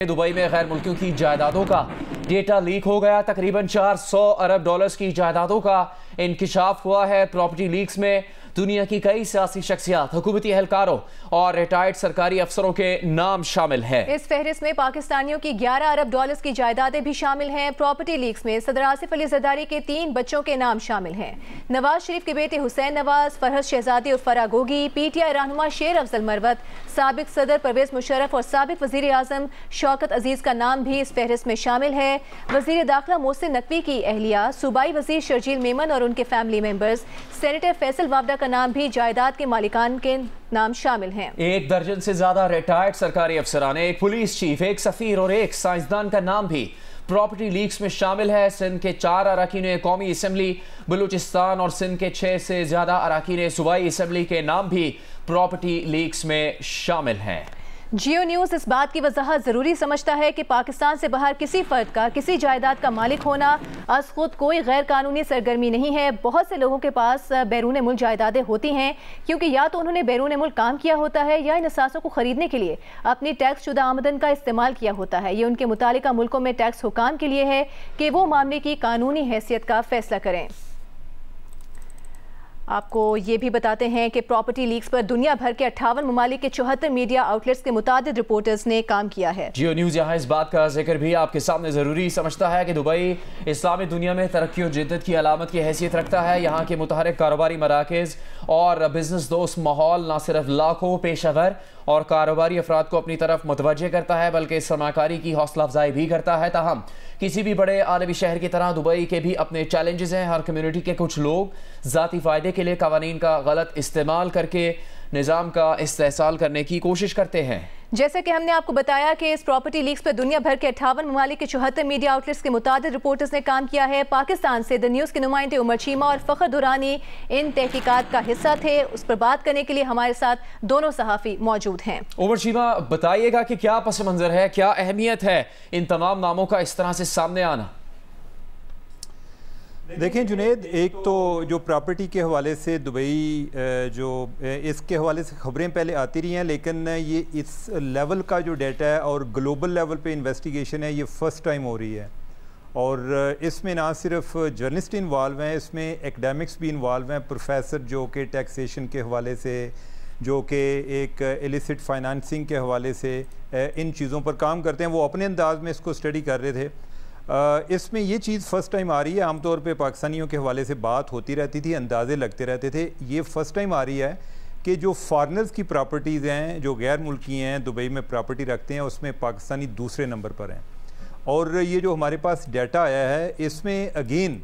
Dubai में गैर मुल्कियों की जायदादों का डेटा लीक हो गया। तकरीबन 400 अरब डॉलर्स की जायदादों का इंकिशाफ हुआ है। प्रॉपर्टी लीक्स में दुनिया की कई सियासी शख्सियात, हुकूमती एहलकारों और रिटायर्ड सरकारी अफसरों के नाम शामिल हैं। इस फहरिस्त में पाकिस्तानियों की 11 अरब डॉलर्स की जायदादें भी शामिल हैं। प्रॉपर्टी लीक्स में सदर आसिफ अली जरदारी के 3 बच्चों के नाम शामिल हैं। नवाज शरीफ के बेटे हुसैन नवाज, फरहद शहजादी और फराह गोगी, PTI रहनुमा शेर अफजल मरवत, साबिक सदर परवेज मुशर्रफ और साबिक वजीर आजम शौकत अजीज का नाम भी इस फहरिस्त में शामिल है। वजीर दाखिला मोहसिन नकवी की अहलिया, सूबाई वजीर शर्जील मेमन और उनके family members, senator Faisal Vawda का नाम भी जायदाद के मालिकान के नाम शामिल हैं। 1 दर्जन से ज्यादा रिटायर्ड सरकारी अफसरान, एक पुलिस चीफ, एक सफीर और एक साइंसदान का नाम भी प्रॉपर्टी लीक्स में शामिल है। सिंध के 4 अरकान कौमी असम्बली, बलूचिस्तान और सिंध के 6 से ज्यादा अरकान सूबाई असम्बली के नाम भी प्रॉपर्टी लीक्स में शामिल हैं। जियो न्यूज़ इस बात की वजाहत ज़रूरी समझता है कि पाकिस्तान से बाहर किसी फ़र्द का किसी जायदाद का मालिक होना अज़ खुद कोई गैर कानूनी सरगर्मी नहीं है। बहुत से लोगों के पास बैरून मुल्क जायदादें होती हैं क्योंकि या तो उन्होंने बैरून मुल्क काम किया होता है या इन असासों को ख़रीदने के लिए अपनी टैक्स शुदा आमदन का इस्तेमाल किया होता है। ये उनके मुतालिका मुल्कों में टैक्स हुकाम के लिए है कि वो मामले की कानूनी हैसियत का फैसला करें। आपको ये भी बताते हैं कि प्रॉपर्टी लीक्स पर दुनिया भर के 58 ममालिक के 74 मीडिया आउटलेट्स के मुतादिद रिपोर्टर्स ने काम किया है। जियो न्यूज़ यहाँ इस बात का जिक्र भी आपके सामने ज़रूरी समझता है कि दुबई इस्लामी दुनिया में तरक्की और जिद्दत की अलामत की हैसियत रखता है। यहाँ के मुतहरक कारोबारी मराकज़ और बिजनेस दोस्त माहौल न सिर्फ लाखों पेशावर और कारोबारी अफराद को अपनी तरफ मुतवज्जे करता है बल्कि सरमाकारी की हौसला अफजाई भी करता है। ताहम किसी भी बड़े आलमी शहर की तरह दुबई के भी अपने चैलेंजेस हैं। हर कम्युनिटी के कुछ लोग ज़ाती फ़ायदे के लिए कवानीन का गलत इस्तेमाल करके निज़ाम का इस्तेहसाल करने की कोशिश करते हैं। जैसे कि हमने आपको बताया कि इस प्रॉपर्टी लीक्स पर दुनिया भर के 58 ममालिक के 74 मीडिया आउटलेट्स के मुतादिद रिपोर्टर्स ने काम किया है। पाकिस्तान से द न्यूज़ के नुमाइंदे उमर चीमा और फ़खर दुरानी इन तहकीकात का हिस्सा थे। उस पर बात करने के लिए हमारे साथ दोनों सहाफ़ी मौजूद हैं। उमर चीमा, बताइएगा कि क्या पस मंज़र है, क्या अहमियत है इन तमाम नामों का इस तरह से सामने आना? देखें जुनेद, एक तो जो प्रॉपर्टी के हवाले से दुबई जो इसके हवाले से खबरें पहले आती रही हैं, लेकिन ये इस लेवल का जो डाटा है और ग्लोबल लेवल पे इन्वेस्टिगेशन है, ये फ़र्स्ट टाइम हो रही है। और इसमें ना सिर्फ जर्नलिस्ट इन्वॉल्व हैं, इसमें एकेडमिक्स भी इन्वॉल्व हैं, प्रोफेसर जो कि टैक्सेशन के हवाले से, जो कि एक इलिसिट फाइनेंसिंग के हवाले से इन चीज़ों पर काम करते हैं, वो अपने अंदाज में इसको स्टडी कर रहे थे। इसमें ये चीज़ फ़र्स्ट टाइम आ रही है। आमतौर पे पाकिस्तानियों के हवाले से बात होती रहती थी, अंदाज़े लगते रहते थे। ये फ़र्स्ट टाइम आ रही है कि जो फॉरेनर्स की प्रॉपर्टीज़ हैं, जो गैर मुल्की हैं, दुबई में प्रॉपर्टी रखते हैं, उसमें पाकिस्तानी दूसरे नंबर पर हैं। और ये जो हमारे पास डाटा आया है, इसमें अगेन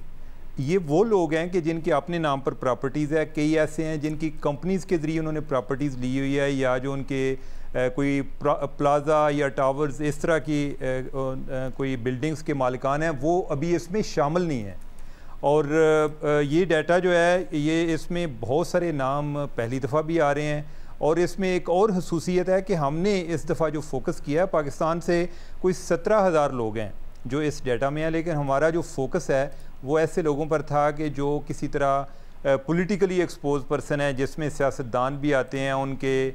ये वो लोग हैं कि जिनके अपने नाम पर प्रॉपर्टीज़ है। कई ऐसे हैं जिनकी कंपनीज़ के ज़रिए उन्होंने प्रॉपर्टीज़ ली हुई है, या जो उनके कोई प्लाजा या टावर्स इस तरह की कोई बिल्डिंग्स के मालिकान हैं, वो अभी इसमें शामिल नहीं है। और ये डाटा जो है, ये इसमें बहुत सारे नाम पहली दफ़ा भी आ रहे हैं। और इसमें एक और खसूसियत है कि हमने इस दफ़ा जो फोकस किया है, पाकिस्तान से कोई 17,000 लोग हैं जो इस डाटा में है, लेकिन हमारा जो फोकस है वो ऐसे लोगों पर था कि जो किसी तरह पॉलिटिकली एक्सपोज पर्सन है, जिसमें सियासतदान भी आते हैं, उनके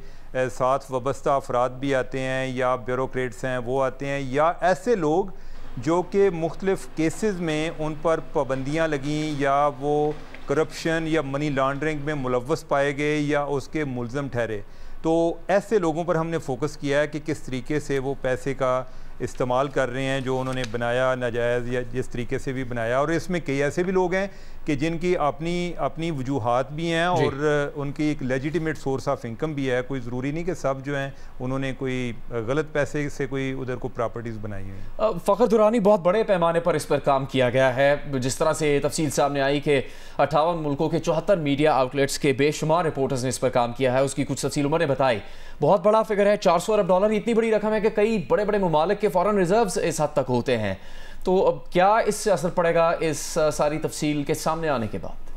साथ वाबस्ता अफराद भी आते हैं, या ब्यूरोक्रेट्स हैं वो आते हैं, या ऐसे लोग जो कि मुख्तलिफ़ केसेस में उन पर पाबंदियाँ लगीं, या वो करप्शन या मनी लॉन्ड्रिंग में मुलव्वस पाए गए या उसके मुल्ज़म ठहरे। तो ऐसे लोगों पर हमने फोकस किया है कि किस तरीके से वो पैसे का इस्तेमाल कर रहे हैं जो उन्होंने बनाया, नाजायज़ या जिस तरीके से भी बनाया। और इसमें कई ऐसे भी लोग हैं कि जिनकी अपनी वजूहात भी हैं और उनकी एक लेजिटिमेट सोर्स ऑफ इनकम भी है। कोई ज़रूरी नहीं कि सब जो हैं उन्होंने कोई गलत पैसे से कोई उधर को प्रॉपर्टीज़ बनाई हुई। फ़खर दुरानी, बहुत बड़े पैमाने पर इस पर काम किया गया है। जिस तरह से तफसील सामने आई कि 58 मुल्कों के 74 मीडिया आउटलेट्स के बेशुमार रिपोर्टर्स ने इस पर काम किया है, उसकी कुछ तफसील उमर ने बताई। बहुत बड़ा फिगर है, 400 अरब डॉलर। इतनी बड़ी रकम है कि कई बड़े बड़े ममालिक के फॉरेन रिजर्व्स इस हद तक होते हैं। तो अब क्या इससे असर पड़ेगा इस सारी तफसील के सामने आने के बाद?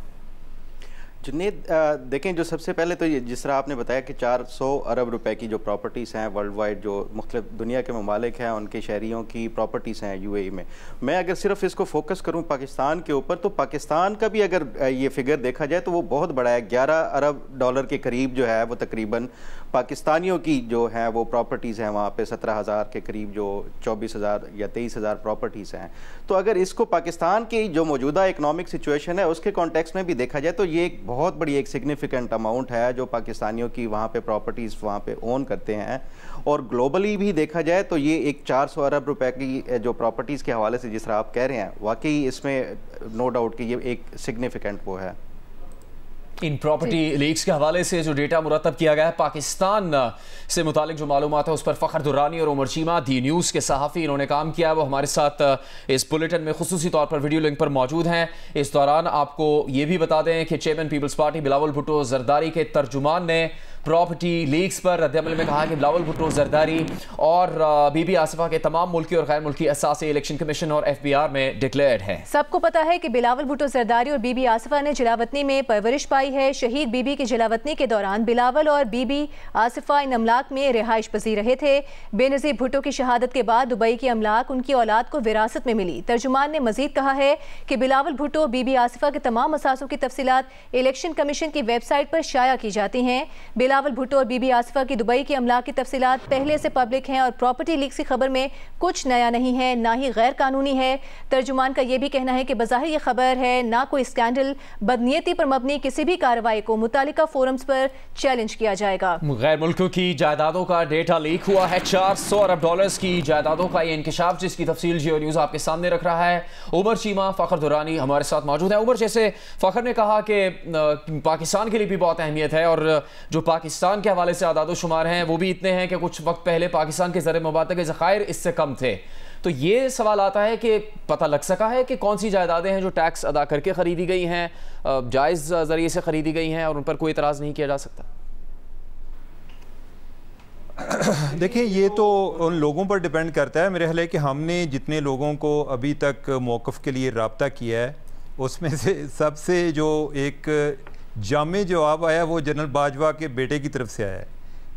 जुनेद, देखें, जो सबसे पहले तो ये जिस तरह आपने बताया कि 400 अरब रुपए की जो प्रॉपर्टीज़ हैं वर्ल्ड वाइड, जो मुख्तलिफ दुनिया के ममालिक हैं उनके शहरियों की प्रॉपर्टीज़ हैं यूएई में। मैं अगर सिर्फ इसको फोकस करूं पाकिस्तान के ऊपर, तो पाकिस्तान का भी अगर ये फिगर देखा जाए तो वो बहुत बड़ा है। 11 अरब डॉलर के करीब जो है वो तकरीबन पाकिस्तानियों की जो है वो प्रॉपर्टीज़ हैं वहाँ पे 17,000 के करीब, जो 24,000 या 23,000 प्रॉपर्टीज़ हैं। तो अगर इसको पाकिस्तान की जो मौजूदा इकनॉमिक सिचुएशन है उसके कॉन्टेक्स्ट में भी देखा जाए तो ये एक बहुत बड़ी एक सिग्निफिकेंट अमाउंट है जो पाकिस्तानियों की वहाँ पे प्रॉपर्टीज़ वहाँ पे ओन करते हैं। और ग्लोबली भी देखा जाए तो ये एक 400 अरब रुपए की जो प्रॉपर्टीज़ के हवाले से जिस तरह आप कह रहे हैं, वाकई इसमें नो डाउट कि ये एक सिग्निफिकेंट वो है। इन प्रॉपर्टी लीक्स के हवाले से जो डेटा मुरतब किया गया है पाकिस्तान से मुतालिक जो मालूमात है उस पर फ़खर दुर्रानी और उमर चीमा दी न्यूज़ के सहाफ़ी इन्होंने काम किया, वो हमारे साथ इस बुलेटिन में खुसूसी तौर पर वीडियो लिंक पर मौजूद हैं। इस दौरान आपको ये भी बता दें कि chairman peoples party Bilawal Bhutto Zardari के तर्जुमान ने प्रॉपर्टी लीक्स पर रद्दअमल में कहा कि बिलावल भुट्टो जरदारी और बीबी आसिफा के तमाम मुल्की और गैर मुल्की असासे इलेक्शन कमीशन और FBI में डिक्लेयर्ड है। सबको पता है कि बिलावल भुट्टो जरदारी और बीबी आसिफा ने जलावतनी में परवरिश पाई है। शहीद बीबी की जलावतनी के दौरान बिलावल और बीबी आसिफा इन अमलाक में रिहाइश पजीर रहे थे। बेनज़ीर भुट्टो की शहादत के बाद दुबई की अमलाक उनकी औलाद को विरासत में मिली। तर्जुमान ने मजीद कहा है कि बिलावल भुट्टो बीबी आसिफा के तमाम असासों की तफसीलात इलेक्शन कमीशन की वेबसाइट पर शाया की जाती हैं। बिलावल भुट्टो और बीबी आसिफा की दुबई की अमलाक की तफसीलात पहले से पब्लिक हैं और प्रॉपर्टी लीक्स की खबर में कुछ नया नहीं है, ना ही गैर कानूनी है। तर्जुमान का यह भी कहना है कि बज़ाहिर ये खबर है, ना कोई स्कैंडल, बदनीयती पर मबनी किसी भी कार्रवाई को मुतालिका फोरम्स पर चैलेंज किया जाएगा। गैर मुल्कों की जायदादों का डेटा लीक हुआ है। 400 अरब डॉलर्स की जायदादों का ये इंकशाफ, जिसकी तफसील जियो न्यूज़ आपके सामने रख रहा है। उमर चीमा, फ़खर दुरानी हमारे साथ मौजूद है। उमर, जैसे फ़खर ने कहा कि पाकिस्तान के लिए भी बहुत अहमियत है और जो पाकिस्तान के हवाले से आदादो शुमार हैं वो भी इतने हैं कि कुछ वक्त पहले पाकिस्तान के ज़र मुबादला के ज़खायर इससे कम थे। तो ये सवाल आता है कि पता लग सका है कि कौन सी जायदादें हैं जो टैक्स अदा करके ख़रीदी गई हैं, जायज़ ज़रिए से ख़रीदी गई हैं और उन पर कोई एतराज़ नहीं किया जा सकता? देखिए, ये तो उन लोगों पर डिपेंड करता है। मेरे ख्याल है कि हमने जितने लोगों को अभी तक मौक़िफ़ के लिए रब्ता किया है उसमें से सबसे जो एक जामे जवाब आया वो जनरल बाजवा के बेटे की तरफ से आया है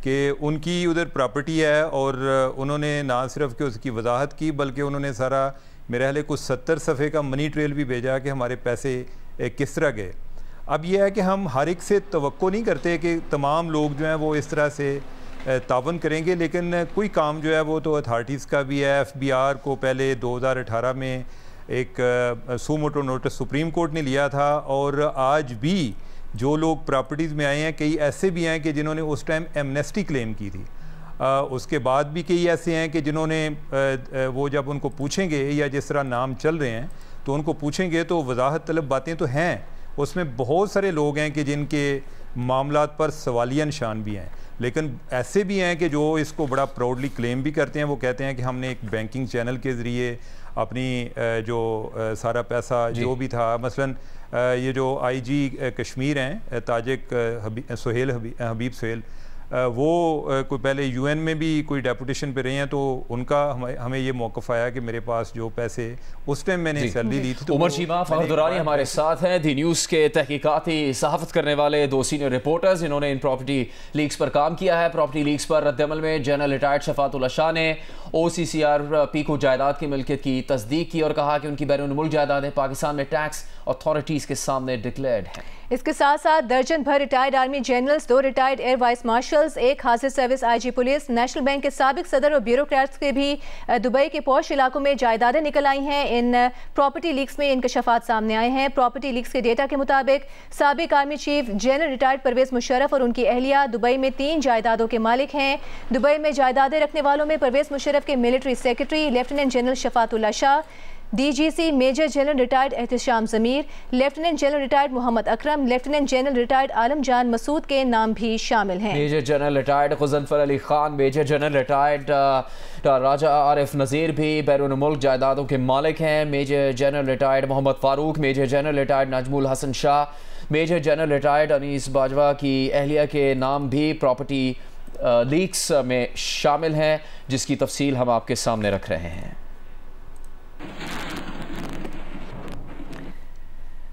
कि उनकी उधर प्रॉपर्टी है और उन्होंने ना सिर्फ कि उसकी वजाहत की बल्कि उन्होंने सारा मेरे ख्याल कुछ 70 सफ़े का मनी ट्रेल भी भेजा कि हमारे पैसे किस तरह गए। अब यह है कि हम हर एक से तवक्को नहीं करते कि तमाम लोग जो हैं वो इस तरह से तावन करेंगे, लेकिन कोई काम जो है वो तो अथॉरिटीज़ का भी है। FBR को पहले 2018 में एक सुमोटो नोटिस सुप्रीम कोर्ट ने लिया था और आज भी जो लोग प्रॉपर्टीज़ में आए हैं कई ऐसे भी हैं कि जिन्होंने उस टाइम एमनेस्टी क्लेम की थी। उसके बाद भी कई ऐसे हैं कि जिन्होंने वो जब उनको पूछेंगे या जिस तरह नाम चल रहे हैं तो उनको पूछेंगे तो वजाहत तलब बातें तो हैं। उसमें बहुत सारे लोग हैं कि जिनके मामलात पर सवालिया निशान भी हैं, लेकिन ऐसे भी हैं कि जो इसको बड़ा प्राउडली क्लेम भी करते हैं। वो कहते हैं कि हमने एक बैंकिंग चैनल के ज़रिए अपनी जो सारा पैसा जो भी था, मसलन ये जो IG कश्मीर हैं ताजिक सुहेल हबीब सुहेल, वो कोई पहले UN में भी कोई डेपुटेशन पे रहे हैं, तो उनका हमें ये मौक़िफ़ आया कि मेरे पास जो पैसे उस टाइम मैंने सैलरी ली थी। तो उमर चीमा, फ़खर दुरानी हमारे साथ हैं, दी न्यूज़ के तहकीकाती सहाफ़त करने वाले 2 सीनियर रिपोर्टर्स। इन्होंने इन प्रॉपर्टी लीक्स पर काम किया है। प्रॉपर्टी लीक्स पर रद्दअमल में जनरल रिटायर्ड शफ़ातुल्लाह शाह ने OCCRP को जायदाद की मिल्कियत की तस्दीक की और कहा कि उनकी बैरून मुल्क जायदादें पाकिस्तान में टैक्स अथॉरिटीज़ के सामने डिक्लेयर्ड हैं। इसके साथ साथ दर्जन भर retired army generals, 2 retired air vice marshals, 1 हाजिर service IG police, national bank के साबिक सदर और ब्यूरोक्रेट्स के भी दुबई के पॉश इलाकों में जायदादें निकल आई हैं। इन प्रॉपर्टी लीक्स में इंकशाफात सामने आए हैं। प्रॉपर्टी लीक्स के डेटा के मुताबिक साबिक army chief general retired Parvez Musharraf और उनकी अहलिया दुबई में 3 जायदादों के मालिक हैं। दुबई में जायदादें रखने वालों में परवेज़ मुशर्रफ के military secretary lieutenant general Shafatullah Shah, DGC major general retired Ehtesham Zameer, lieutenant general retired Mohammad Akram, lieutenant general retired Alam Jan Masood के नाम भी शामिल हैं। Major general retired Ghazanfar Ali Khan, major general retired Raja Arif Nazir भी बैरून मुल्क जायदादों के मालिक हैं। Major general retired Mohammad Farooq, major general retired Najmul Hasan Shah, major general retired Anees Bajwa की अहलिया के नाम भी प्रॉपर्टी लीक्स में शामिल हैं, जिसकी तफसील हम आपके सामने रख रहे हैं।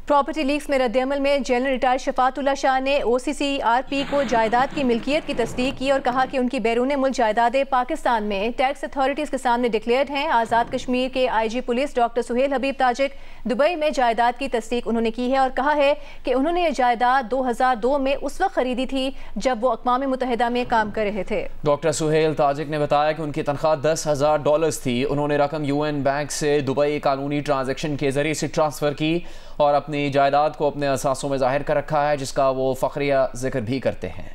प्रॉपर्टी लीक्स में रद्दअमल में जनरल रिटायर्ड शफातुल्लाह शाह ने OCCRP को जायदाद की मिल्कियत की तस्दीक की और कहा कि उनकी बैरून मुल्क जायदादें पाकिस्तान में टैक्स अथॉरिटीज़ के सामने डिक्लेयर्ड हैं। आज़ाद कश्मीर के IG पुलिस डॉक्टर सुहेल हबीब ताजिक दुबई में जायदाद की तस्दीक उन्होंने की है और कहा है कि उन्होंने ये जायदाद 2002 में उस वक्त खरीदी थी जब वो अक़वाम मुत्तहिदा में काम कर रहे थे। डॉक्टर सुहेल ताजिक ने बताया कि उनकी तनख्वाह $10,000 थी। उन्होंने रकम UN बैंक से दुबई कानूनी ट्रांजैक्शन के जरिए से ट्रांसफ़र की और अपनी जायदाद को अपने असासों में जाहिर कर रखा है, जिसका वो फ़ख्रिया जिक्र भी करते हैं।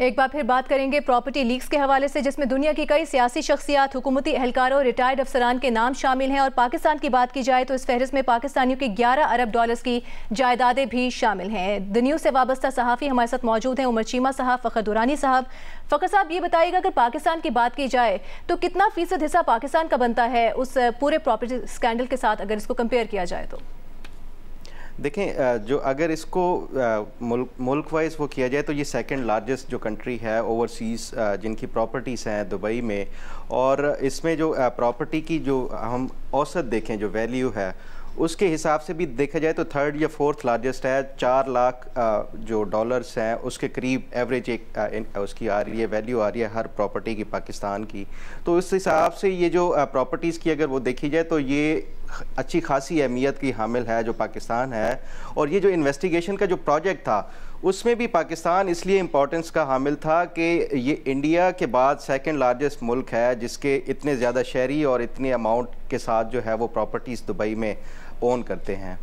एक बार फिर बात करेंगे प्रॉपर्टी लीक्स के हवाले से, जिसमें दुनिया की कई सियासी शख्सियात, हुकूमती एहलकारों, रिटायर्ड अफसरान के नाम शामिल हैं। और पाकिस्तान की बात की जाए तो इस फहरिस्त में पाकिस्तानियों की $11 अरब की जायदादें भी शामिल हैं। द न्यूज़ से वाबस्ता सहाफ़ी हमारे साथ मौजूद हैं, उमर चीमा साहब, फ़खर दुरानी साहब। फ़खर साहब, ये बताइएगा अगर पाकिस्तान की बात की जाए तो कितना फ़ीसद हिस्सा पाकिस्तान का बनता है उस पूरे प्रॉपर्टी स्कैंडल के साथ, अगर इसको कंपेयर किया जाए तो? देखें, जो अगर इसको मुल्क वाइज वो किया जाए तो ये सेकंड लार्जेस्ट जो कंट्री है ओवरसीज़ जिनकी प्रॉपर्टीज़ हैं दुबई में, और इसमें जो प्रॉपर्टी की जो हम औसत देखें जो वैल्यू है उसके हिसाब से भी देखा जाए तो थर्ड या फोर्थ लार्जेस्ट है। 4 लाख जो डॉलर्स हैं उसके करीब एवरेज एक उसकी आ रही है, वैल्यू आ रही है हर प्रॉपर्टी की पाकिस्तान की। तो उस हिसाब से ये जो प्रॉपर्टीज़ की अगर वो देखी जाए तो ये अच्छी खासी अहमियत की हामिल है जो पाकिस्तान है। और ये जो इन्वेस्टिगेशन का जो प्रोजेक्ट था उसमें भी पाकिस्तान इसलिए इम्पोर्टेंस का हामिल था कि ये इंडिया के बाद सेकंड लार्जेस्ट मुल्क है जिसके इतने ज़्यादा शहरी और इतने अमाउंट के साथ जो है वो प्रॉपर्टीज़ दुबई में ओन करते हैं।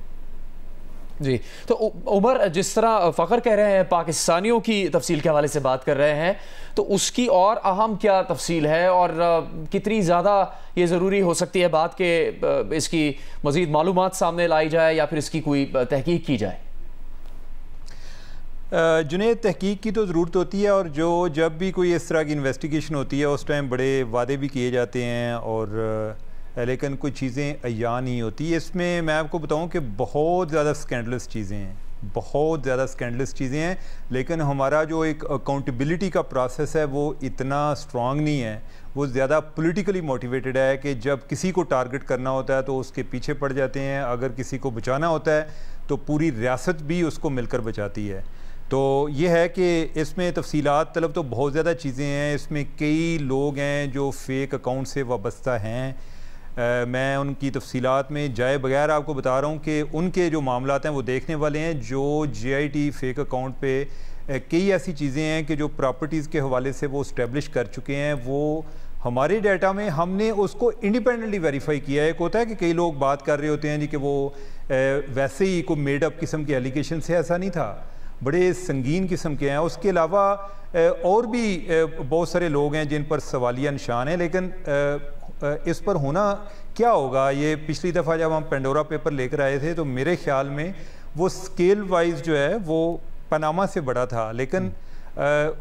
जी, तो उमर, जिस तरह फ़खर कह रहे हैं पाकिस्तानियों की तफसील के हवाले से बात कर रहे हैं, तो उसकी और अहम क्या तफसील है और कितनी ज़्यादा ये ज़रूरी हो सकती है बात के इसकी मज़ीद मालूमात सामने लाई जाए या फिर इसकी कोई तहकीक की जाए? जुनेद, तहकीक की तो ज़रूरत होती है, और जब भी कोई इस तरह की इन्वेस्टिगेशन होती है उस टाइम बड़े वादे भी किए जाते हैं और लेकिन कुछ चीज़ें अयान ही होती है। इसमें मैं आपको बताऊं कि बहुत ज़्यादा स्कैंडलस चीज़ें हैं, बहुत ज़्यादा स्कैंडलस चीज़ें हैं, लेकिन हमारा जो एक अकाउंटेबिलिटी का प्रोसेस है वो इतना स्ट्रॉन्ग नहीं है। वो ज़्यादा पॉलिटिकली मोटिवेटेड है कि जब किसी को टारगेट करना होता है तो उसके पीछे पड़ जाते हैं, अगर किसी को बचाना होता है तो पूरी रियासत भी उसको मिलकर बचाती है। तो ये है कि इसमें तफसीलात तलब तो बहुत ज़्यादा चीज़ें हैं। इसमें कई लोग हैं जो फ़ेक अकाउंट से वाबस्ता हैं। मैं उनकी तफसीलात में जाए बगैर आपको बता रहा हूँ कि उनके जो मामलात हैं वो देखने वाले हैं। जो JIT फ़ेक अकाउंट पे कई ऐसी चीज़ें हैं कि जो प्रॉपर्टीज़ के हवाले से वो इस्टेब्लिश कर चुके हैं, वो हमारे डाटा में हमने उसको इंडिपेंडेंटली वेरीफाई किया है। एक होता है कि कई लोग बात कर रहे होते हैं जी कि वो वैसे ही कोई मेड अप किस्म के एलिगेशन से, ऐसा नहीं था, बड़े संगीन किस्म के हैं। उसके अलावा और भी बहुत सारे लोग हैं जिन पर सवालिया निशान है, लेकिन इस पर होना क्या होगा, ये पिछली दफ़ा जब हम पेंडोरा पेपर लेकर आए थे तो मेरे ख्याल में वो स्केल वाइज जो है वो पनामा से बड़ा था, लेकिन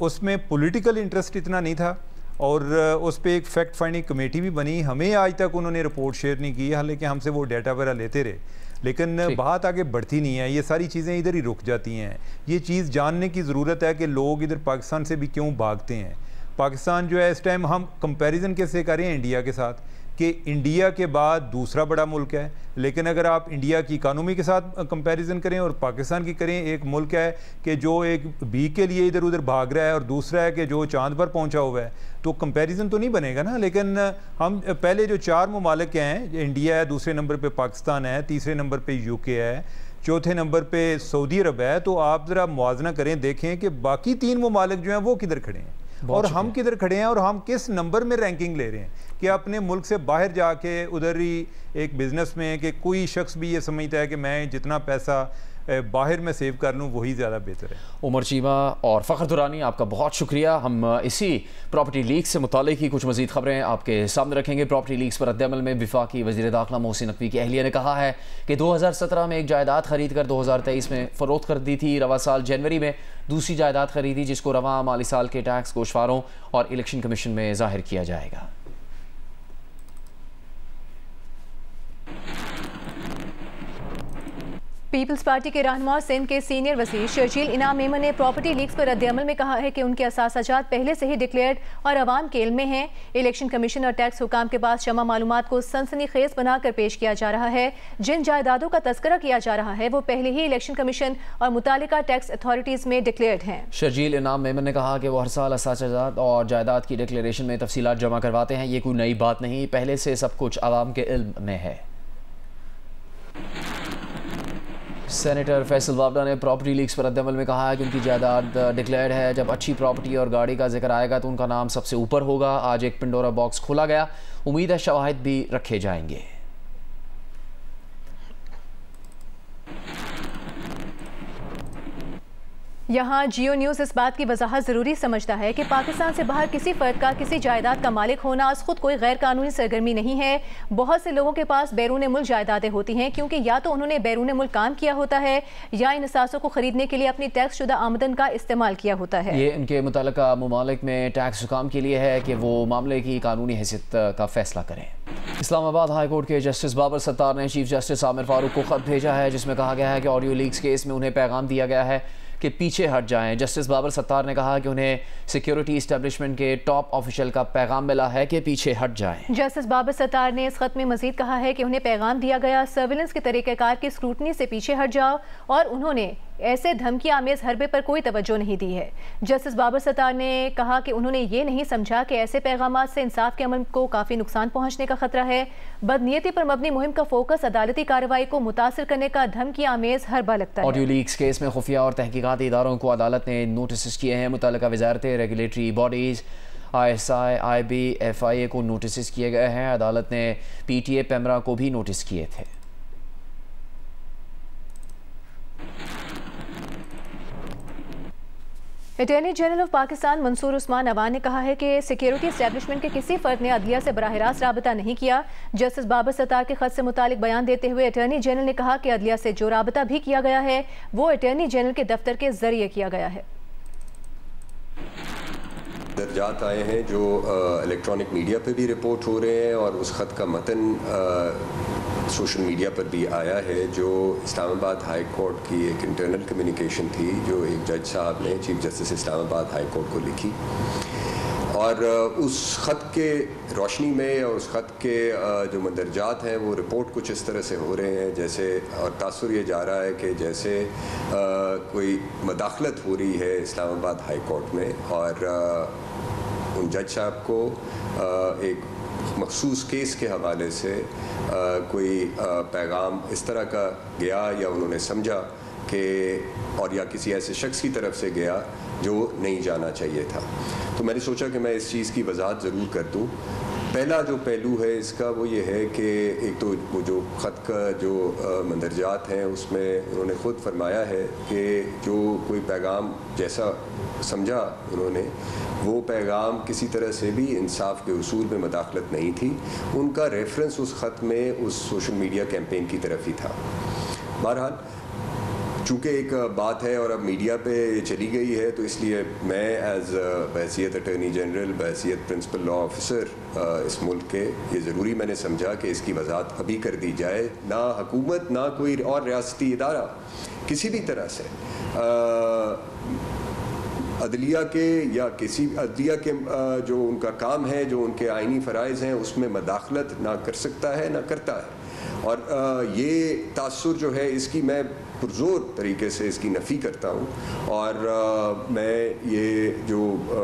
उसमें पॉलिटिकल इंटरेस्ट इतना नहीं था और उस पर एक फैक्ट फाइंडिंग कमेटी भी बनी। हमें आज तक उन्होंने रिपोर्ट शेयर नहीं की, हालांकि हमसे वो डाटा वगैरह लेते रहे, लेकिन बात आगे बढ़ती नहीं है। ये सारी चीज़ें इधर ही रुक जाती हैं। ये चीज़ जानने की ज़रूरत है कि लोग इधर पाकिस्तान से भी क्यों भागते हैं। पाकिस्तान जो है इस टाइम, हम कंपैरिजन कैसे करें इंडिया के साथ कि इंडिया के बाद दूसरा बड़ा मुल्क है, लेकिन अगर आप इंडिया की इकानमी के साथ कंपैरिजन करें और पाकिस्तान की करें, एक मुल्क है कि जो एक भीख के लिए इधर उधर भाग रहा है और दूसरा है कि जो चांद पर पहुंचा हुआ है, तो कंपैरिजन तो नहीं बनेगा ना। लेकिन हम पहले जो 4 ममालिक हैं, इंडिया है, दूसरे नंबर पर पाकिस्तान है, तीसरे नंबर पर UK है, चौथे नंबर पर सऊदी अरब है, तो आप ज़रा मुआवजना करें, देखें कि बाकी 3 ममालिक जो हैं वो किधर खड़े हैं और हम किधर खड़े हैं और हम किस नंबर में रैंकिंग ले रहे हैं कि अपने मुल्क से बाहर जाके उधर ही एक बिज़नेस में कि कोई शख्स भी ये समझता है कि मैं जितना पैसा बाहर में सेव कर लूँ वही ज़्यादा बेहतर है। उमर चीमा और फ़खर दुरानी, आपका बहुत शुक्रिया। हम इसी प्रॉपर्टी लीक से मुताल्लिक़ की कुछ मज़ीद ख़बरें आपके सामने रखेंगे। प्रॉपर्टी लीक्स पर रद्दअमल में वफाकी वज़ीर दाखिला मोहसिन नकवी की अहलिया ने कहा है कि 2017 में एक जायदाद ख़रीद कर 2023 में फ़रोख्त कर दी थी। रवा साल जनवरी में दूसरी जायदाद खरीदी जिसको रवा माली साल के टैक्स गोशवारों और इलेक्शन कमीशन में ज़ाहिर किया जाएगा। पीपल्स पार्टी के रहनुमा सिंध के सीनियर वज़ीर शर्जील इनाम मेमन ने प्रॉपर्टी लीक्स पर रद्द-ए-अमल में कहा है कि उनके असासाजात पहले से ही डिक्लेयर्ड और अवाम के इल्म में हैं। इलेक्शन कमीशन और टैक्स हुकाम के पास जमा मालूमात को सनसनीखेज बनाकर पेश किया जा रहा है। जिन जायदादों का तस्करा किया जा रहा है वो पहले ही इलेक्शन कमीशन और मुतालिका टैक्स अथॉरिटीज में डिक्लेयर्ड हैं। शर्जील इनाम मेमन ने कहा कि वो हर साल असासाजात और जायदाद की डिक्लेरेशन में तफसीलात जमा करवाते हैं। ये कोई नई बात नहीं, पहले से सब कुछ अवाम के इल्म में है। सेनेटर फैसल वावड़ा ने प्रॉपर्टी लीक्स पर रद्द-ए-अमल में कहा है कि उनकी जायदाद डिक्लेयर्ड है। जब अच्छी प्रॉपर्टी और गाड़ी का जिक्र आएगा तो उनका नाम सबसे ऊपर होगा। आज एक पिंडोरा बॉक्स खोला गया, उम्मीद है शवाहिद भी रखे जाएंगे। यहाँ जियो न्यूज़ इस बात की वजाहत ज़रूरी समझता है कि पाकिस्तान से बाहर किसी फ़र्द का किसी जायदाद का मालिक होना आज खुद कोई गैर कानूनी सरगर्मी नहीं है। बहुत से लोगों के पास बैरून मुल्क जायदादें होती हैं क्योंकि या तो उन्होंने बैरून मुल्क काम किया होता है या इन असासों को ख़रीदने के लिए अपनी टैक्स शुदा आमदन का इस्तेमाल किया होता है। ये इनके मुतल्लिका ममालिक में टैक्स हुकाम के लिए है कि वो मामले की कानूनी हैसियत का फैसला करें। इस्लामाबाद हाई कोर्ट के जस्टिस बाबर सत्तार ने चीफ जस्टिस आमिर फारूक को खत भेजा है जिसमें कहा गया है कि ऑडियो लीक्स केस में उन्हें पैगाम दिया गया है कि पीछे हट जाएं। जस्टिस बाबर सत्तार ने कहा कि उन्हें सिक्योरिटी इस्टेब्लिशमेंट के टॉप ऑफिशियल का पैगाम मिला है कि पीछे हट जाएं। जस्टिस बाबर सत्तार ने इस खत में मजीद कहा है कि उन्हें पैगाम दिया गया सर्विलेंस के तरीक़ेकार की स्क्रूटनी से पीछे हट जाओ और उन्होंने ऐसे धमकी आमेज हरबे पर कोई तवज्जो नहीं दी है। जस्टिस बाबर सत्तार ने कहा कि उन्होंने ये नहीं समझा कि ऐसे पैगामात से इंसाफ के अमल को काफ़ी नुकसान पहुंचने का खतरा है। बदनीयती पर मबनी मुहिम का फोकस अदालती कार्रवाई को मुतासर करने का धमकी आमेज हरबा लगता है। ऑडियो लीक्स केस में खुफिया और तहकीकाती इदारों को अदालत ने नोटिस किए हैं। मुतल्लिका वजारतें, regulatory bodies, ISI, IB, FIA को नोटिस किए गए हैं। अदालत ने PTA, पेमरा को भी नोटिस किए थे। Attorney general of Pakistan Mansoor Usman Awan ने कहा है कि सिक्योरिटी एस्टेब्लिशमेंट के किसी फर्द ने अदलिया से बराह रास्त राबता नहीं किया। जस्टिस बाबर सत्तार के खत से मुतालिक बयान देते हुए अटॉर्नी जनरल ने कहा कि अदलिया से जो राबता भी किया गया है वो अटॉर्नी जनरल के दफ्तर के जरिए किया गया है। दर्जात आए हैं जो इलेक्ट्रॉनिक मीडिया पे भी रिपोर्ट हो रहे हैं और उस ख़त का मतन सोशल मीडिया पर भी आया है जो इस्लामाबाद हाई कोर्ट की एक इंटरनल कम्युनिकेशन थी जो एक जज साहब ने chief justice Islamabad high court को लिखी और उस ख़त के रोशनी में और उस ख़त के जो मंदरजात हैं वो रिपोर्ट कुछ इस तरह से हो रहे हैं जैसे और तासुर ये जा रहा है कि जैसे कोई मदाखलत हो रही है इस्लामाबाद हाई कोर्ट में और उन जज साहब को एक मखसूस केस के हवाले से कोई पैगाम इस तरह का गया या उन्होंने समझा कि और या किसी ऐसे शख्स की तरफ से गया जो नहीं जाना चाहिए था। तो मैंने सोचा कि मैं इस चीज़ की वजाहत ज़रूर कर दूँ। पहला जो पहलू है इसका वो ये है कि एक तो वो जो ख़त का जो मंदरजात हैं उसमें उन्होंने ख़ुद फरमाया है कि जो कोई पैगाम जैसा समझा उन्होंने वो पैगाम किसी तरह से भी इंसाफ के उसूल में मदाखलत नहीं थी। उनका रेफरेंस उस ख़त में उस सोशल मीडिया कैंपेन की तरफ ही था। बहरहाल चूँकि एक बात है और अब मीडिया पे चली गई है तो इसलिए मैं एज़ बहैसियत अटॉर्नी जनरल बहैसियत प्रिंसिपल लॉ ऑफिसर इस मुल्क के ये ज़रूरी मैंने समझा कि इसकी वजाहत अभी कर दी जाए। ना हुकूमत ना कोई और रियासती इदारा किसी भी तरह से अदलिया के या किसी अदलिया के जो उनका काम है जो उनके आइनी फ़राइज़ हैं उसमें मदाखलत ना कर सकता है ना करता है। और ये तासुर जो है इसकी मैं पुरज़ोर तरीके से इसकी नफ़ी करता हूँ और मैं ये जो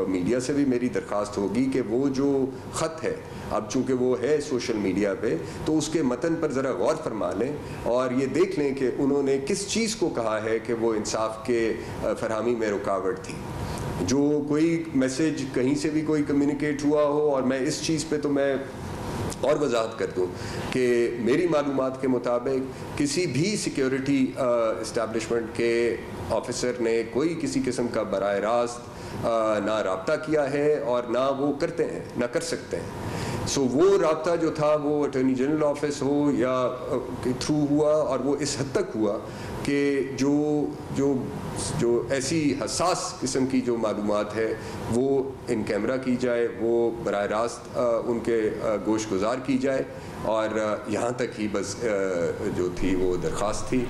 मीडिया से भी मेरी दरख्वास्त होगी कि वो जो ख़त है अब चूँकि वो है सोशल मीडिया पे तो उसके मतन पर ज़रा गौर फरमा लें और ये देख लें कि उन्होंने किस चीज़ को कहा है कि वो इंसाफ के फरहमी में रुकावट थी। जो कोई मैसेज कहीं से भी कोई कम्युनिकेट हुआ हो और मैं इस चीज़ पे तो मैं और वजाहत कर दूँ कि मेरी मालूमात के मुताबिक किसी भी सिक्योरिटी इस्टेब्लिशमेंट के ऑफिसर ने कोई किसी किस्म का बराह रास्त ना रब्ता किया है और ना वो करते हैं ना कर सकते हैं। सो वो रब्ता जो था वो अटॉर्नी जनरल ऑफिस हो या के थ्रू हुआ और वो इस हद तक हुआ कि जो ऐसी हसास किस्म की जो मालूमात है वो इन कैमरा की जाए, वो बराह रास्त उनके गोश गुजार की जाए और यहाँ तक ही बस जो थी वो दरख्वास्त थी।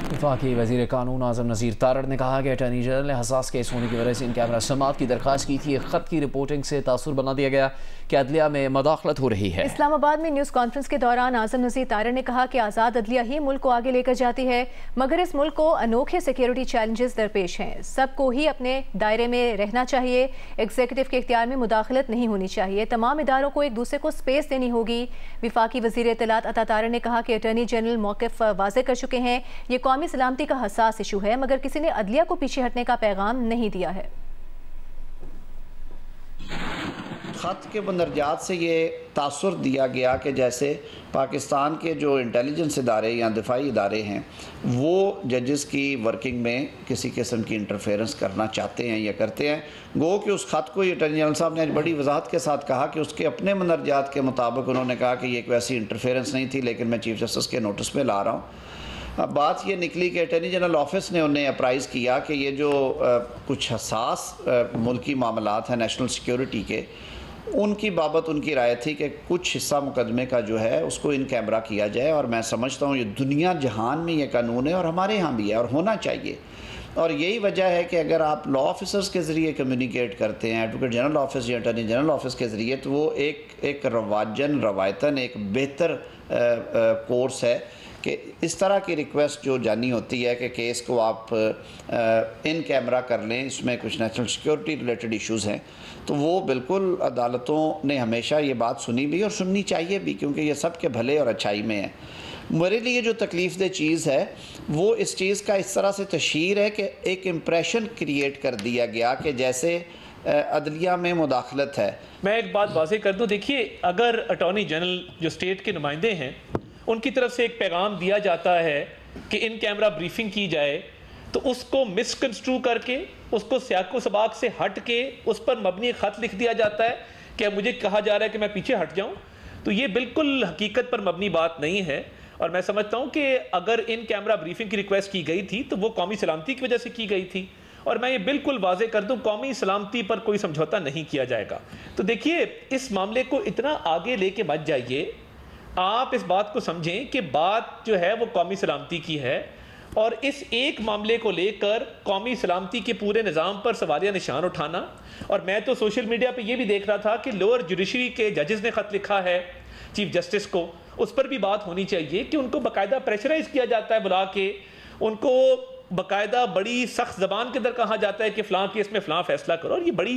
वफाकी वज़ीर कानून आज़म नज़ीर तारड़ ने कहा कि अटॉर्नी जनरल ने हसास केस होने की वजह से इन कैमरा समात की दरख्वास्त की थी। ख़त की रिपोर्टिंग से तासुर बना दिया गया कि अदलिया में मदाखलत हो रही है। इस्लामाबाद में न्यूज़ कॉन्फ्रेंस के दौरान आज़म नज़ीर तारड़ ने कहा कि आज़ाद अदलिया ही मुल्क को आगे लेकर जाती है, मगर इस मुल्क को अनोखे सिक्योरिटी चैलेंजेस दरपेश हैं। सबको ही अपने दायरे में रहना चाहिए, एग्जीक्यूटिव के इख्तियार में मुदाखलत नहीं होनी चाहिए, तमाम इदारों को एक दूसरे को स्पेस देनी होगी। वफाकी वज़ीर इत्तलात अता तारड़ ने कहा कि अटॉर्नी जनरल मौक़िफ़ वाज़ेह कर चुके हैं, ये कौमी सलामती का हसास इशू है, मगर किसी ने अदलिया को पीछे हटने का पैगाम नहीं दिया है। ख़त के मंदरजात से ये तासुर दिया गया कि जैसे पाकिस्तान के जो इंटेलिजेंस इदारे या दिफाई इदारे हैं वो जजेस की वर्किंग में किसी किस्म की इंटरफेरेंस करना चाहते हैं या करते हैं। गो कि उस ख़त को अटॉर्नी जनरल साहब ने आज बड़ी वजाहत के साथ कहा कि उसके अपने मंदरजात के मुताबिक उन्होंने कहा कि ये कोई ऐसी इंटरफेरेंस नहीं थी, लेकिन मैं चीफ जस्टिस के नोटिस में ला रहा हूँ। अब बात ये निकली कि अटॉर्नी जनरल ऑफिस ने उन्हें अप्राइज़ किया कि ये जो कुछ हसास मुल्की मामलात हैं नेशनल सिक्योरिटी के, उनकी बाबत उनकी राय थी कि कुछ हिस्सा मुकदमे का जो है उसको इन कैमरा किया जाए। और मैं समझता हूँ ये दुनिया जहान में ये कानून है और हमारे यहाँ भी है और होना चाहिए। और यही वजह है कि अगर आप लॉ ऑफिसर्स के ज़रिए कम्युनिकेट करते हैं, एडवोकेट जनरल ऑफिस या अटॉर्नी जनरल ऑफिस के ज़रिए, तो वो एक रवायतन एक बेहतर कोर्स है कि इस तरह की रिक्वेस्ट जो जानी होती है कि केस को आप इन कैमरा कर लें, इसमें कुछ नेशनल सिक्योरिटी रिलेटेड इश्यूज़ हैं, तो वो बिल्कुल अदालतों ने हमेशा ये बात सुनी भी और सुननी चाहिए भी, क्योंकि ये सब के भले और अच्छाई में है। मेरे लिए जो तकलीफ़ दह चीज़ है वो इस चीज़ का इस तरह से तशहीर है कि एक इम्प्रेशन क्रिएट कर दिया गया कि जैसे अदलिया में मुदाखलत है। मैं एक बात वाज़ेह कर दूं, देखिए अगर अटॉर्नी जनरल जो स्टेट के नुमाइंदे हैं उनकी तरफ से एक पैगाम दिया जाता है कि इन कैमरा ब्रीफिंग की जाए, तो उसको मिसकंस्ट्रू करके, उसको सियाको सबाक से हट के उस पर मबनी ख़त लिख दिया जाता है कि अब मुझे कहा जा रहा है कि मैं पीछे हट जाऊं, तो ये बिल्कुल हकीकत पर मबनी बात नहीं है। और मैं समझता हूं कि अगर इन कैमरा ब्रीफिंग की रिक्वेस्ट की गई थी तो वो कौमी सलामती की वजह से की गई थी। और मैं ये बिल्कुल वाज़ेह कर दूं, कौमी सलामती पर कोई समझौता नहीं किया जाएगा। तो देखिए इस मामले को इतना आगे लेके मत जाइए, आप इस बात को समझें कि बात जो है वो कौमी सलामती की है, और इस एक मामले को लेकर कौमी सलामती के पूरे निज़ाम पर सवालिया निशान उठाना। और मैं तो सोशल मीडिया पे ये भी देख रहा था कि लोअर जुडिशरी के जजेस ने ख़त लिखा है चीफ जस्टिस को, उस पर भी बात होनी चाहिए कि उनको बाकायदा प्रेशराइज किया जाता है, बुला के उनको बाकायदा बड़ी सख्त ज़बान के अंदर कहा जाता है कि फ़लाँ केस में फ़लाँ फैसला करो। और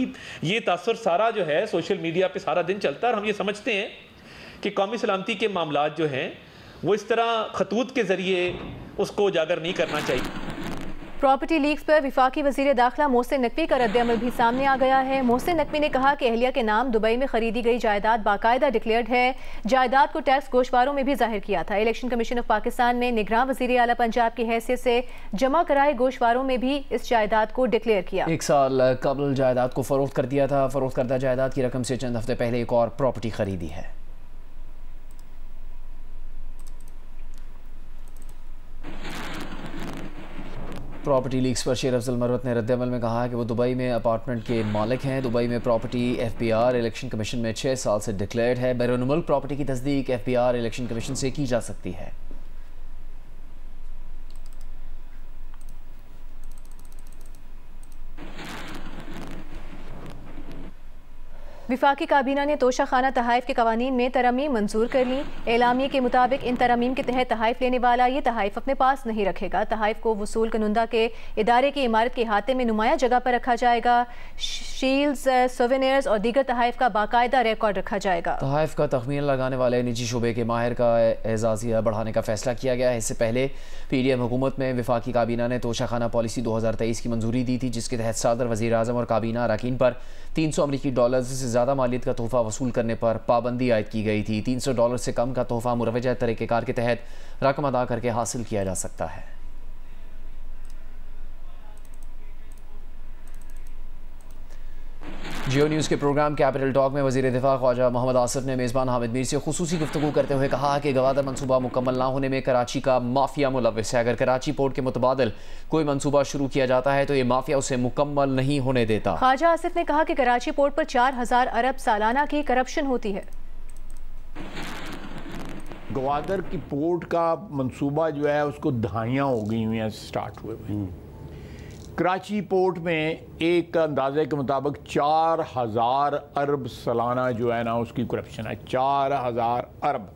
ये तासुर सारा जो है सोशल मीडिया पे सारा दिन चलता है, और हम ये समझते हैं कि कौमी सलामती के मामलात जो हैं वो इस तरह खतूत के ज़रिए उसको उजागर नहीं करना चाहिए। प्रॉपर्टी लीक्स पर वफाकी वज़ीर दाखिला मोहसिन नकवी का रद्द-ए-अमल भी सामने आ गया है। मोहसिन नकवी ने कहा कि अहलिया के नाम दुबई में खरीदी गई जायदाद बाकायदा डिक्लेयर्ड है, जायदाद को टैक्स गोशवारों में भी जाहिर किया था। इलेक्शन कमीशन ऑफ पाकिस्तान ने निगरान वज़ीर आला पंजाब की हैसियत से जमा कराए गोशवारों में भी इस जायदाद को डिक्लेयर किया। 1 साल कबल जायदाद को फरोख्त कर दिया था। फरोख्त करदा जायदाद की रकम से चंद हफ्ते पहले एक और प्रॉपर्टी खरीदी है। प्रॉपर्टी लीक्स पर शेर अफजल मरवत ने रद्द-ए-अमल में कहा कि वो दुबई में अपार्टमेंट के मालिक हैं। दुबई में प्रॉपर्टी FBR इलेक्शन कमीशन में 6 साल से डिक्लेयर्ड है। बैरून मुल्क प्रॉपर्टी की तस्दीक FBR इलेक्शन कमीशन से की जा सकती है। वफाकी काबीना ने तोशा खाना तहाइफ के कवानीन में तरमीम मंजूर कर ली। एलामिये के मुताबिक इन तरमीम के तहत तहाइफ लेने वाला ये तहाइफ अपने पास नहीं रखेगा। तहाइफ को वसूल कनुंदा के इदारे की इमारत के अहाते में नुमाया जगह पर रखा जाएगा। शील्ड्स, सोवेनियर्स और दीगर तहाइफ का बाकायदा रिकॉर्ड रखा जाएगा। तहाइफ का तखमीना लगाने वाले निजी शोबे के माहिर का एजाजिया बढ़ाने का फैसला किया गया है। इससे पहले PDM हुकूमत में वफाकी काबीना ने तोशा खाना पॉलिसी 2023 की मंजूरी दी थी, जिसके तहत सदर, वज़ीर आज़म और काबीना अरकान पर $300 से ज़्यादा मालियत का तोहफ़ा वसूल करने पर पाबंदी आयद की गई थी। $300 से कम का तोहफ़ा मुरवजा तरीक़ेकार के तहत रकम अदा करके हासिल किया जा सकता है। जियो न्यूज़ के प्रोग्राम कैपिटल टॉक में वज़ीर दिफा ख्वाजा मोहम्मद आसिफ ने मेज़बान हामिद मीर से खुसूसी गुफ्तगू करते हुए कहा कि गवादर मनसूबा मुकम्मल ना होने में कराची का माफिया मुलव्वस है। अगर कराची पोर्ट के मुतबादिल कोई मनसूबा शुरू किया जाता है तो ये माफिया उसे मुकम्मल नहीं होने देता। ख्वाजा आसिफ ने कहा कि कराची पोर्ट पर 4000 अरब सालाना की करप्शन होती है। ग्वादर की पोर्ट का मंसूबा जो है उसको दहाइयाँ हो गई हुई हैं स्टार्ट हुए हुए। कराची पोर्ट में एक अंदाजे के मुताबिक 4000 अरब सालाना जो है ना उसकी करप्शन है, 4000 अरब।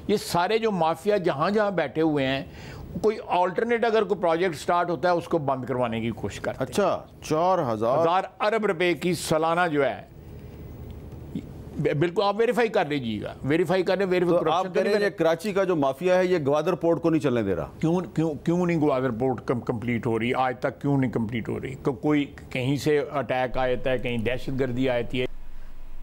ये सारे जो माफिया जहाँ जहाँ बैठे हुए हैं, कोई ऑल्टरनेट अगर कोई प्रोजेक्ट स्टार्ट होता है उसको बंद करवाने की कोशिश करते हैं। अच्छा, 4000 अरब रुपए की सालाना जो है, बिल्कुल आप वेरीफाई कर लीजिएगा, वेरीफाई करने तो आप कह रहे हैं कराची का जो माफिया है ये ग्वादर पोर्ट को नहीं चलने दे रहा। क्यों क्यों क्यों नहीं ग्वादर पोर्ट कंप्लीट हो रही आज तक? क्यों नहीं कंप्लीट हो रही? कोई कहीं से अटैक आ जाता है, कहीं दहशतगर्दी आती है।